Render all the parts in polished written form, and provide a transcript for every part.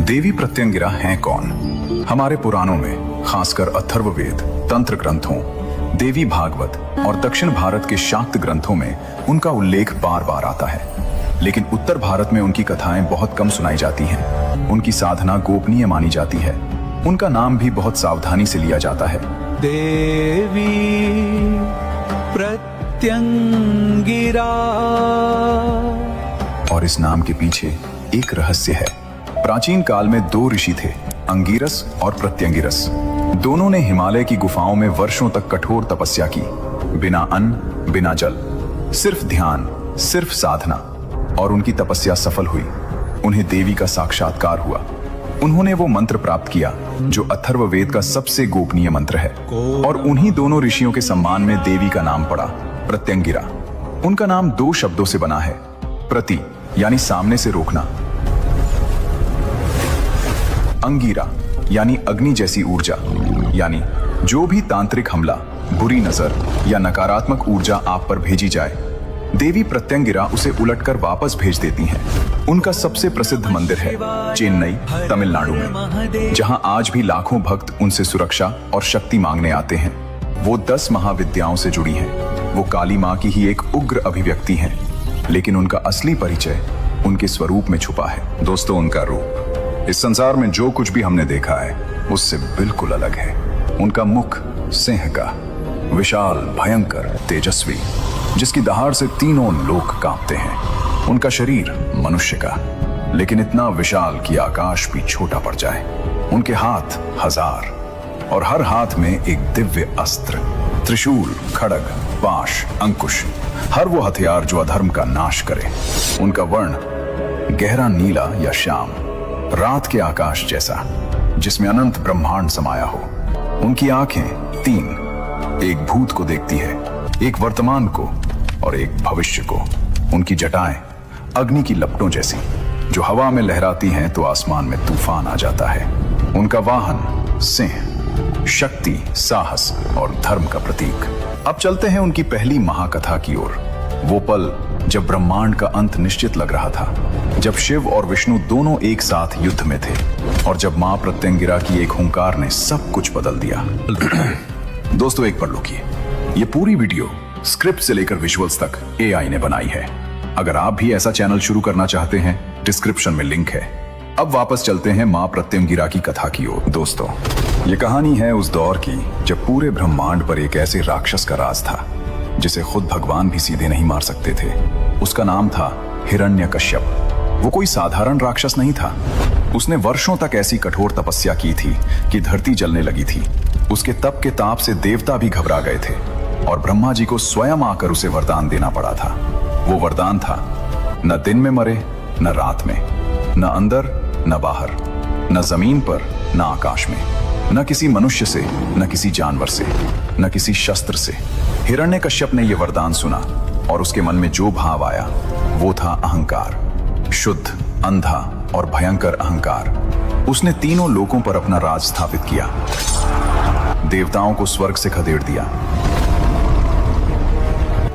देवी प्रत्यंगिरा हैं कौन? हमारे पुराणों में, खासकर अथर्ववेद, तंत्र ग्रंथों, देवी भागवत और दक्षिण भारत के शाक्त ग्रंथों में उनका उल्लेख बार बार आता है। लेकिन उत्तर भारत में उनकी कथाएं बहुत कम सुनाई जाती हैं। उनकी साधना गोपनीय मानी जाती है। उनका नाम भी बहुत सावधानी से लिया जाता है। देवी प्रत्यंगिरा। और इस नाम के पीछे एक रहस्य है। प्राचीन काल में दो ऋषि थे, अंगिरस और प्रत्यंगिरस। दोनों ने हिमालय की गुफाओं में वर्षों तक कठोर तपस्या की, बिना अन्न, बिना जल, सिर्फ ध्यान, सिर्फ साधना। और उनकी तपस्या सफल हुई। उन्हें देवी का साक्षात्कार हुआ। उन्होंने वो मंत्र प्राप्त किया जो अथर्ववेद का सबसे गोपनीय मंत्र है। और उन्हीं दोनों ऋषियों के सम्मान में देवी का नाम पड़ा, प्रत्यंगिरा। उनका नाम दो शब्दों से बना है, प्रति यानी सामने से रोकना, अंगिरा यानी अग्नि जैसी ऊर्जा, यानी जो भी तांत्रिक हमला, बुरी नजर या नकारात्मक ऊर्जा आप पर भेजी जाए, देवी प्रत्यंगिरा उसे उलटकर वापस भेज देती हैं। उनका सबसे प्रसिद्ध मंदिर है चेन्नई, तमिलनाडु में, जहां आज भी लाखों भक्त उनसे सुरक्षा और शक्ति मांगने आते हैं। वो 10 महाविद्याओं से जुड़ी हैं। वो काली मां की ही एक उग्र अभिव्यक्ति हैं, लेकिन उनका असली परिचय उनके स्वरूप में छुपा है। दोस्तों, उनका रूप इस संसार में जो कुछ भी हमने देखा है उससे बिल्कुल अलग है। उनका मुख सिंह का, विशाल, भयंकर, तेजस्वी, जिसकी दहाड़ से तीनों लोक कांपते हैं। उनका शरीर मनुष्य का, लेकिन इतना विशाल कि आकाश भी छोटा पड़ जाए। उनके हाथ 1000 और हर हाथ में एक दिव्य अस्त्र, त्रिशूल, खड्ग, पाश, अंकुश, हर वो हथियार जो अधर्म का नाश करे। उनका वर्ण गहरा नीला या श्याम, रात के आकाश जैसा, जिसमें अनंत ब्रह्मांड समाया हो। उनकी आंखें 3, एक भूत को देखती है, एक वर्तमान को और एक भविष्य को। उनकी जटाएं अग्नि की लपटों जैसी, जो हवा में लहराती हैं तो आसमान में तूफान आ जाता है। उनका वाहन सिंह, शक्ति, साहस और धर्म का प्रतीक। अब चलते हैं उनकी पहली महाकथा की ओर। वो पल जब ब्रह्मांड का अंत निश्चित लग रहा था, जब शिव और विष्णु दोनों एक साथ युद्ध में थे, और जब मां प्रत्यंगिरा की एक हुंकार ने सब कुछ बदल दिया। दोस्तों, एक पल रुकिए। ये पूरी वीडियो स्क्रिप्ट से लेकर विजुअल्स तक एआई ने बनाई है। अगर आप भी ऐसा चैनल शुरू करना चाहते हैं, डिस्क्रिप्शन में लिंक है। अब वापस चलते हैं मां प्रत्यंगिरा की कथा की ओर। दोस्तों, ये कहानी है उस दौर की जब पूरे ब्रह्मांड पर एक ऐसे राक्षस का राज था जिसे खुद भगवान भी सीधे नहीं मार सकते थे। उसका नाम था हिरण्यकश्यप। वो कोई साधारण राक्षस नहीं था। उसने वर्षों तक ऐसी कठोर तपस्या की थी कि धरती जलने लगी थी। उसके तप के ताप से देवता भी घबरा गए थे और ब्रह्मा जी को स्वयं आकर उसे वरदान देना पड़ा था। वो वरदान था, न दिन में मरे, न रात में, न अंदर, न बाहर, न जमीन पर, न आकाश में, न किसी मनुष्य से, न किसी जानवर से, न किसी शस्त्र से। हिरण्यकश्यप ने यह वरदान सुना और उसके मन में जो भाव आया वो था अहंकार, शुद्ध, अंधा और भयंकर अहंकार। उसने तीनों लोकों पर अपना राज स्थापित किया, देवताओं को स्वर्ग से खदेड़ दिया,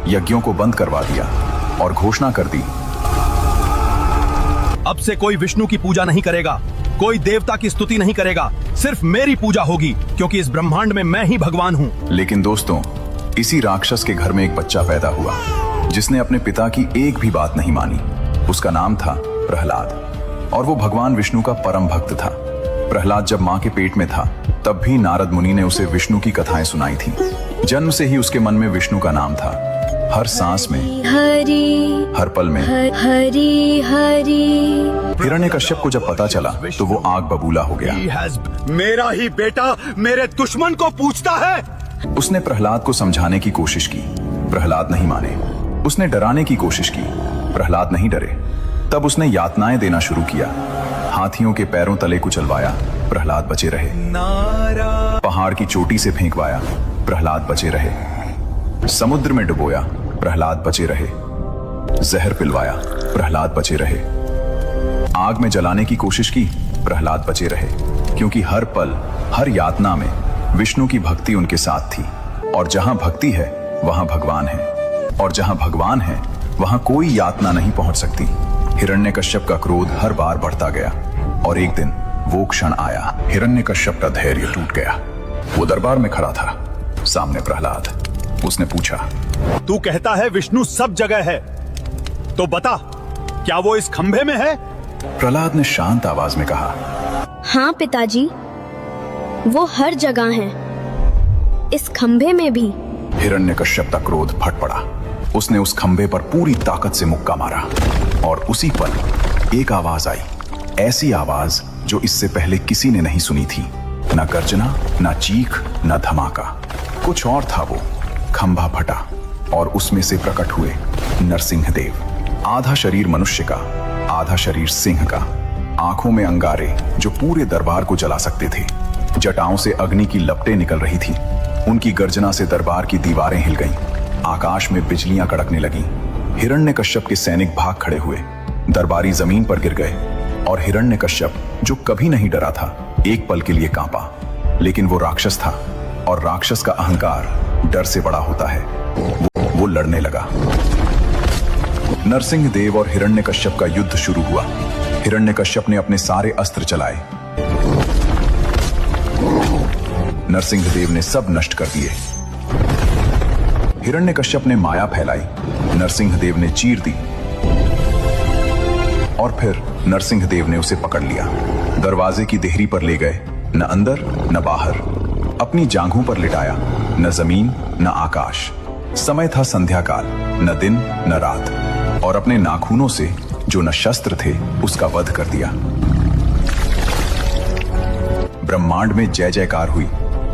यज्ञों को बंद करवा दिया और घोषणा कर दी, अब से कोई विष्णु की पूजा नहीं करेगा, कोई देवता की स्तुति नहीं करेगा, सिर्फ मेरी पूजा होगी, क्योंकि इस ब्रह्मांड में मैं ही भगवान हूँ। लेकिन दोस्तों, इसी राक्षस के घर में एक बच्चा पैदा हुआ जिसने अपने पिता की एक भी बात नहीं मानी। उसका नाम था प्रहलाद और वो भगवान विष्णु का परम भक्त था। प्रहलाद जब मां के पेट में था तब भी नारद मुनि ने उसे विष्णु की कथाएं सुनाई थी। जन्म से ही उसके मन में विष्णु का नाम था। हर सांस में, हरि, हर पल में हरि हरि। हिरण्यकश्यप को जब पता चला तो वो आग बबूला हो गया। मेरा ही बेटा मेरे दुश्मन को पूछता है। उसने प्रहलाद को समझाने की कोशिश की, प्रहलाद नहीं माने। उसने डराने की कोशिश की, प्रहलाद नहीं डरे। तब उसने यातनाएं देना शुरू किया। हाथियों के पैरों तले कुचलवाया, प्रहलाद बचे रहे। पहाड़ की चोटी से फेंकवाया, प्रहलाद बचे रहे। समुद्र में डुबोया, प्रहलाद बचे रहे। जहर पिलवाया, प्रहलाद बचे रहे। आग में जलाने की कोशिश की, प्रहलाद बचे रहे, क्योंकि हर पल, हर यातना में विष्णु की भक्ति उनके साथ थी। और जहां भक्ति है वहां भगवान है, और जहां भगवान है वहां कोई यातना नहीं पहुंच सकती। हिरण्यकश्यप का क्रोध हर बार बढ़ता गया। और एक दिन वो क्षण आया, हिरण्यकश्यप का धैर्य टूट गया। वो दरबार में खड़ा था, सामने प्रहलाद। उसने पूछा, तू कहता है विष्णु सब जगह है, तो बता क्या वो इस खंभे में है? प्रहलाद ने शांत आवाज में कहा, हाँ पिताजी, वो हर जगह है, इस खंभे में भी। हिरण्यकश्यप का क्रोध फट पड़ा। उसने उस खंभे पर पूरी ताकत से मुक्का मारा और उसी पल एक आवाज आई, ऐसी आवाज जो इससे पहले किसी ने नहीं सुनी थी। न गर्जना, न चीख, न धमाका, कुछ और था। वो खंभा फटा और उसमें से प्रकट हुए नरसिंह देव। आधा शरीर मनुष्य का, आधा शरीर सिंह का, आंखों में अंगारे जो पूरे दरबार को जला सकते थे। जटाओं से अग्नि की लपटें निकल रही थी। उनकी गर्जना से दरबार की दीवारें हिल गईं। आकाश में बिजलियां कड़कने लगीं। हिरण्यकश्यप के सैनिक भाग खड़े हुए, दरबारी जमीन पर गिर गए और हिरण्यकश्यप, जो कभी नहीं डरा था, एक पल के लिए कांपा। लेकिन वो राक्षस था और राक्षस का अहंकार डर से बड़ा होता है। वो लड़ने लगा। नरसिंह देव और हिरण्यकश्यप का युद्ध शुरू हुआ। हिरण्यकश्यप ने अपने सारे अस्त्र चलाए। नरसिंह देव ने सब नष्ट कर दिए। हिरण्यकश्यप ने माया फैलाई, नरसिंह देव ने चीर दी और फिर नरसिंह देव ने उसे पकड़ लिया। दरवाजे की देहरी पर ले गए, न अंदर न बाहर। अपनी जांघों पर लिटाया, न जमीन न आकाश। समय था संध्या काल, न दिन न रात। और अपने नाखूनों से, जो न शस्त्र थे, उसका वध कर दिया। ब्रह्मांड में जय जयकार हुई।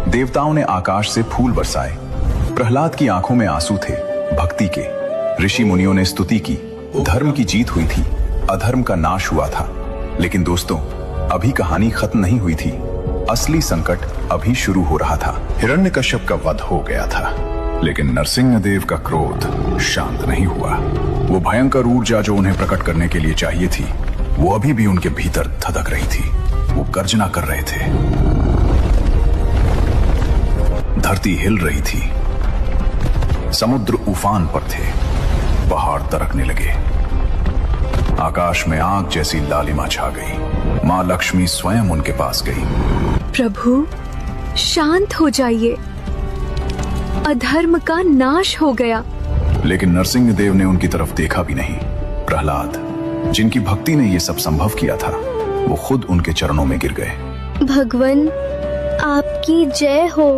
देवताओं ने आकाश से फूल बरसाए। प्रहलाद की आंखों में आंसू थे, भक्ति के। ऋषि मुनियों ने स्तुति की। धर्म की जीत हुई थी, अधर्म का नाश हुआ था। लेकिन दोस्तों, अभी कहानी खत्म नहीं हुई थी। असली संकट अभी शुरू हो रहा था। हिरण्यकश्यप का वध हो गया था, लेकिन नरसिंह देव का क्रोध शांत नहीं हुआ। वो भयंकर ऊर्जा जो उन्हें प्रकट करने के लिए चाहिए थी, वो अभी भी उनके भीतर धधक रही थी। वो गर्जना कर रहे थे। धरती हिल रही थी। समुद्र उफान पर थे। पहाड़ तरकने लगे। आकाश में आग जैसी लालिमा छा गई। मां लक्ष्मी स्वयं उनके पास गई। प्रभु, शांत हो जाइए, अधर्म का नाश हो गया। लेकिन नरसिंह देव ने उनकी तरफ देखा भी नहीं। प्रहलाद, जिनकी भक्ति ने यह सब संभव किया था, वो खुद उनके चरणों में गिर गए। भगवान, आपकी जय हो,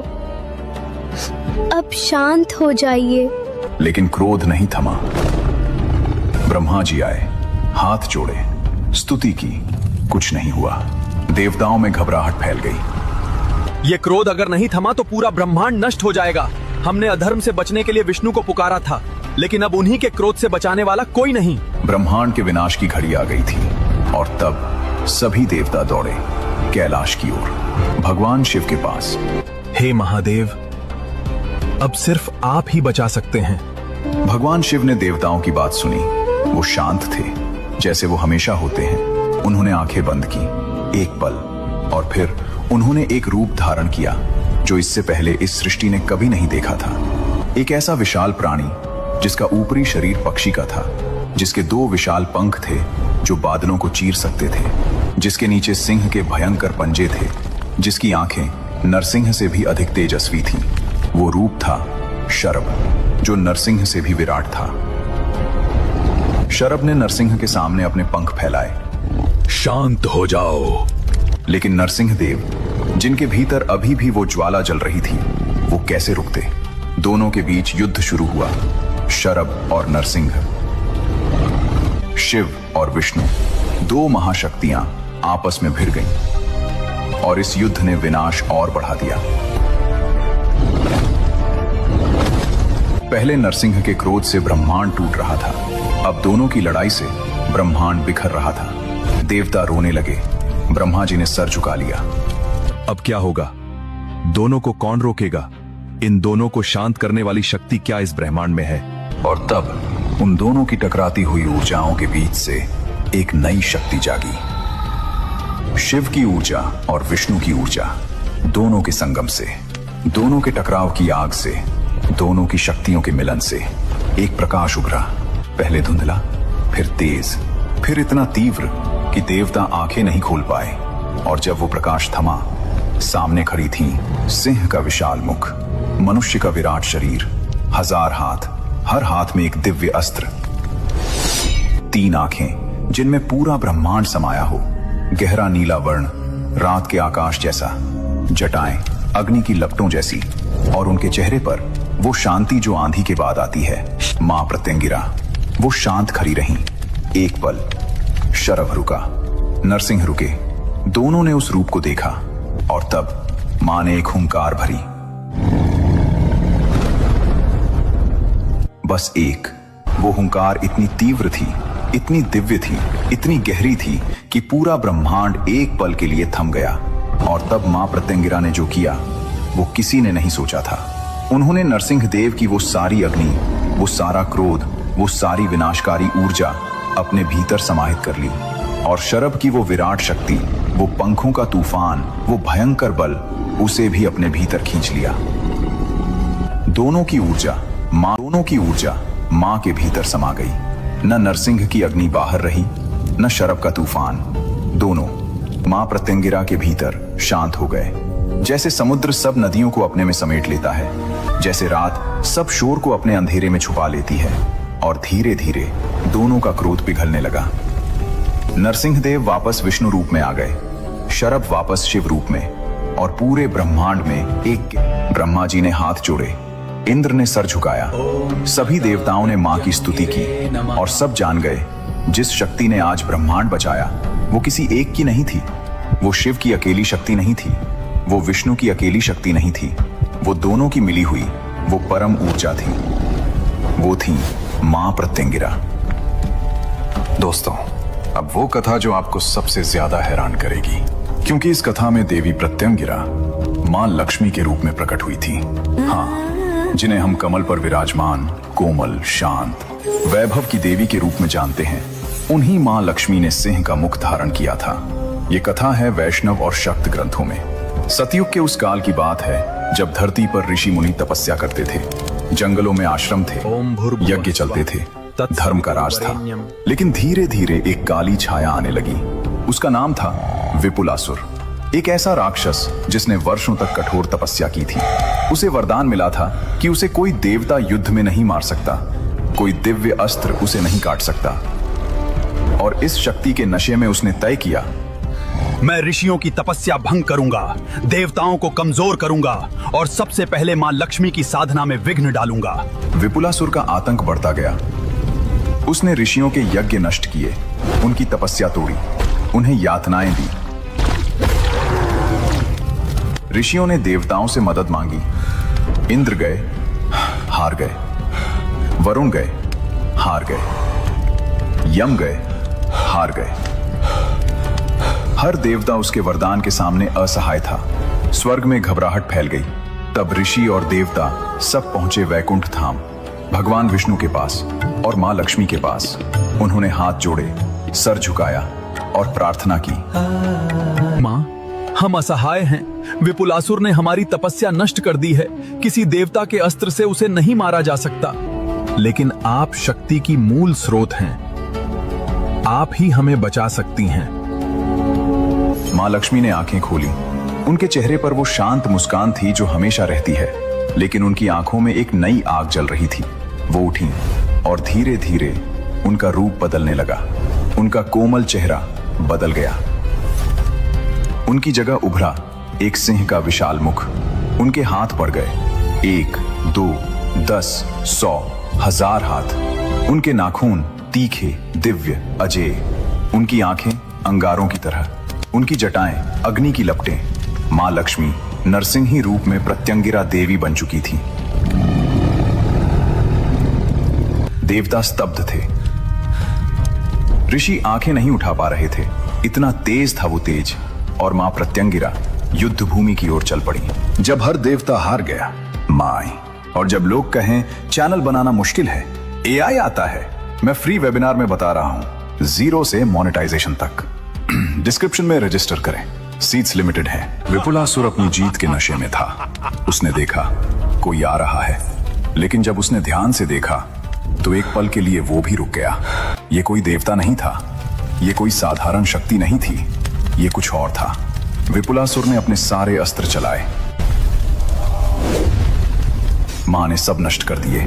अब शांत हो जाइए। लेकिन क्रोध नहीं थमा। ब्रह्मा जी आए, हाथ जोड़े, स्तुति की। कुछ नहीं हुआ। देवताओं में घबराहट फैल गई। ये क्रोध अगर नहीं थमा तो पूरा ब्रह्मांड नष्ट हो जाएगा। हमने अधर्म से बचने के लिए विष्णु को पुकारा था, लेकिन अब उन्हीं के क्रोध से बचाने वाला कोई नहीं। ब्रह्मांड के विनाश की घड़ी आ गई थी और तब सभी देवता दौड़े कैलाश की ओर, भगवान शिव के पास। हे महादेव, अब सिर्फ आप ही बचा सकते हैं। भगवान शिव ने देवताओं की बात सुनी। वो शांत थे, जैसे वो हमेशा होते हैं। उन्होंने आंखें बंद की एक पल, और फिर उन्होंने एक रूप धारण किया जो इससे पहले इस सृष्टि ने कभी नहीं देखा था। एक ऐसा विशाल प्राणी जिसका ऊपरी शरीर पक्षी का था, जिसके 2 विशाल पंख थे जो बादलों को चीर सकते थे, जिसके नीचे सिंह के भयंकर पंजे थे, जिसकी आंखें नरसिंह से भी अधिक तेजस्वी थीं। वो रूप था शरभ, जो नरसिंह से भी विराट था। शरभ ने नरसिंह के सामने अपने पंख फैलाए। शांत हो जाओ। लेकिन नरसिंह देव, जिनके भीतर अभी भी वो ज्वाला जल रही थी, वो कैसे रुकते? दोनों के बीच युद्ध शुरू हुआ। शरभ और नरसिंह, शिव और विष्णु, 2 महाशक्तियां आपस में भिड़ गईं और इस युद्ध ने विनाश और बढ़ा दिया। पहले नरसिंह के क्रोध से ब्रह्मांड टूट रहा था, अब दोनों की लड़ाई से ब्रह्मांड बिखर रहा था। देवता रोने लगे। ब्रह्मा जी ने सर झुका लिया। अब क्या होगा? दोनों को कौन रोकेगा? इन दोनों को शांत करने वाली शक्ति क्या इस ब्रह्मांड में है? और तब उन दोनों की टकराती हुई ऊर्जाओं के बीच से एक नई शक्ति जागी। शिव की ऊर्जा और विष्णु की ऊर्जा, दोनों के संगम से, दोनों के टकराव की आग से, दोनों की शक्तियों के मिलन से एक प्रकाश उभरा। पहले धुंधला, फिर तेज, फिर इतना तीव्र कि देवता आंखें नहीं खोल पाए, और जब वो प्रकाश थमा, सामने खड़ी थी सिंह का विशाल मुख, मनुष्य का विराट शरीर, 1000 हाथ, हर हाथ में एक दिव्य अस्त्र, 3 आंखें जिनमें पूरा ब्रह्मांड समाया हो, गहरा नीला वर्ण, रात के आकाश जैसा, जटाएं अग्नि की लपटों जैसी, और उनके चेहरे पर वो शांति जो आंधी के बाद आती है। मां प्रत्यंगिरा वो शांत खड़ी रहीं। एक पल शरभ रुका, नरसिंह रुके, दोनों ने उस रूप को देखा, और तब मां ने एक हुंकार भरी, बस एक। वो हुंकार इतनी तीव्र थी, इतनी दिव्य थी, इतनी गहरी थी कि पूरा ब्रह्मांड एक पल के लिए थम गया। और तब मां प्रत्यंगिरा ने जो किया वो किसी ने नहीं सोचा था। उन्होंने नरसिंह देव की वो सारी अग्नि, वो सारा क्रोध, वो सारी विनाशकारी ऊर्जा अपने भीतर समाहित कर ली, और शरभ की वो विराट शक्ति, वो पंखों का तूफान, वो भयंकर बल, उसे भी अपने भीतर खींच लिया। दोनों की ऊर्जा मां के भीतर समा गई। न नरसिंह की अग्नि बाहर रही, न शरभ का तूफान, दोनों मां प्रत्यंगिरा के भीतर शांत हो गए। जैसे समुद्र सब नदियों को अपने में समेट लेता है, जैसे रात सब शोर को अपने अंधेरे में छुपा लेती है, और धीरे धीरे दोनों का क्रोध पिघलने लगा। नरसिंह देव वापस विष्णु रूप में आ गए, शरभ वापस शिव रूप में, और पूरे ब्रह्मांड में एक। ब्रह्मा जी ने हाथ जोड़े, इंद्र ने सर झुकाया, सभी देवताओं ने मां की स्तुति की, और सब जान गए जिस शक्ति ने आज ब्रह्मांड बचाया वो किसी एक की नहीं थी, वो शिव की अकेली शक्ति नहीं थी, वो विष्णु की अकेली शक्ति नहीं थी, वो दोनों की मिली हुई वो परम ऊर्जा थी। वो थी मां प्रत्यंगिरा। दोस्तों, अब वो कथा जो आपको सबसे ज्यादा हैरान करेगी, क्योंकि इस कथा में देवी प्रत्यंगिरा मां लक्ष्मी के रूप में प्रकट हुई थी। हाँ, जिन्हें हम कमल पर विराजमान, कोमल, शांत, वैभव की देवी के रूप में जानते हैं, उन्हीं मां लक्ष्मी ने सिंह का मुख धारण किया था। ये कथा है वैष्णव और शक्त ग्रंथों में। सतयुग के उस काल की बात है जब धरती पर ऋषि मुनि तपस्या करते थे, जंगलों में आश्रम थे, यज्ञ चलते थे, धर्म का राज था। लेकिन धीरे धीरे एक काली छाया आने लगी। उसका नाम था विपुलासुर, एक ऐसा राक्षस जिसने वर्षों तक कठोर तपस्या की थी। उसे वरदान मिला था कि उसे कोई देवता युद्ध में नहीं मार सकता, कोई दिव्य अस्त्र उसे नहीं काट सकता। और इस शक्ति के नशे में उसने तय किया, मैं ऋषियों की तपस्या भंग करूंगा, देवताओं को कमजोर करूंगा, और सबसे पहले मां लक्ष्मी की साधना में विघ्न डालूंगा। विपुलासुर का आतंक बढ़ता गया। उसने ऋषियों के यज्ञ नष्ट किए, उनकी तपस्या तोड़ी, उन्हें यातनाएं दी। ऋषियों ने देवताओं से मदद मांगी, इंद्र गए, हार गए, वरुण गए, हार गए, यम गए, हार गए। हर देवता उसके वरदान के सामने असहाय था। स्वर्ग में घबराहट फैल गई। तब ऋषि और देवता सब पहुंचे वैकुंठ धाम, भगवान विष्णु के पास और मां लक्ष्मी के पास। उन्होंने हाथ जोड़े, सर झुकाया और प्रार्थना की, मां, हम असहाय हैं। विपुलासुर ने हमारी तपस्या नष्ट कर दी है। किसी देवता के अस्त्र से उसे नहीं मारा जा सकता, लेकिन आप शक्ति की मूल स्रोत हैं। आप ही हमें बचा सकती हैं। मां लक्ष्मी ने आंखें खोली। उनके चेहरे पर वो शांत मुस्कान थी जो हमेशा रहती है, लेकिन उनकी आंखों में एक नई आग जल रही थी। वो उठी और धीरे धीरे उनका रूप बदलने लगा। उनका कोमल चेहरा बदल गया। उनकी जगह उभरा एक सिंह का विशाल मुख। उनके हाथ बढ़ गए, 1, 2, 10, 100, 1000 हाथ। उनके नाखून तीखे, दिव्य, अजेय। उनकी आंखें अंगारों की तरह, उनकी जटाएं अग्नि की लपटें। मां लक्ष्मी नरसिंही रूप में प्रत्यंगिरा देवी बन चुकी थी। देवता स्तब्ध थे। ऋषि आंखें नहीं उठा पा रहे थे, इतना तेज था वो तेज। और मां प्रत्यंगिरा युद्ध भूमि की ओर चल पड़ी। जब हर देवता हार गया, मां आई। और जब लोग कहें चैनल बनाना मुश्किल है, एआई आता है, मैं फ्री वेबिनार में बता रहा हूं, 0 से मोनेटाइजेशन तक। डिस्क्रिप्शन में रजिस्टर करें, सीट्स लिमिटेड हैं। विपुलासुर अपनी जीत के नशे में था। उसने देखा कोई आ रहा है, लेकिन जब उसने ध्यान से देखा तो एक पल के लिए वो भी रुक गया। ये कोई देवता नहीं था, ये कोई साधारण शक्ति नहीं थी, ये कुछ और था। विपुलासुर ने अपने सारे अस्त्र चलाए। मां ने सब नष्ट कर दिए।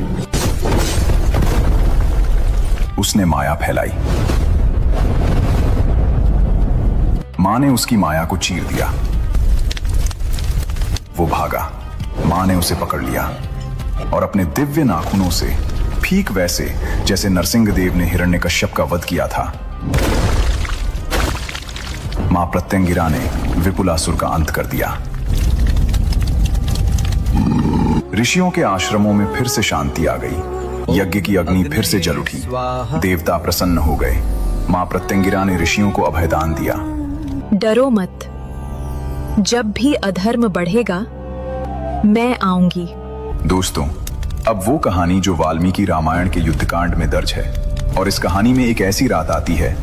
उसने माया फैलाई। मां ने उसकी माया को चीर दिया। वो भागा। मां ने उसे पकड़ लिया और अपने दिव्य नाखूनों से, ठीक वैसे जैसे नरसिंहदेव ने हिरण्यकश्यप का वध किया था, मां प्रत्यंगिरा ने विपुलासुर का अंत कर दिया। ऋषियों के आश्रमों में फिर से शांति आ गई। यज्ञ की अग्नि फिर से जल उठी। देवता प्रसन्न हो गए। मां प्रत्यंगिरा ने ऋषियों को अभयदान दिया। डरो मत, जब भी अधर्म बढ़ेगा मैं आऊंगी। दोस्तों, अब वो कहानी जो वाल्मीकि रामायण के युद्धकांड में दर्ज है, और इस कहानी में एक ऐसी रात आती है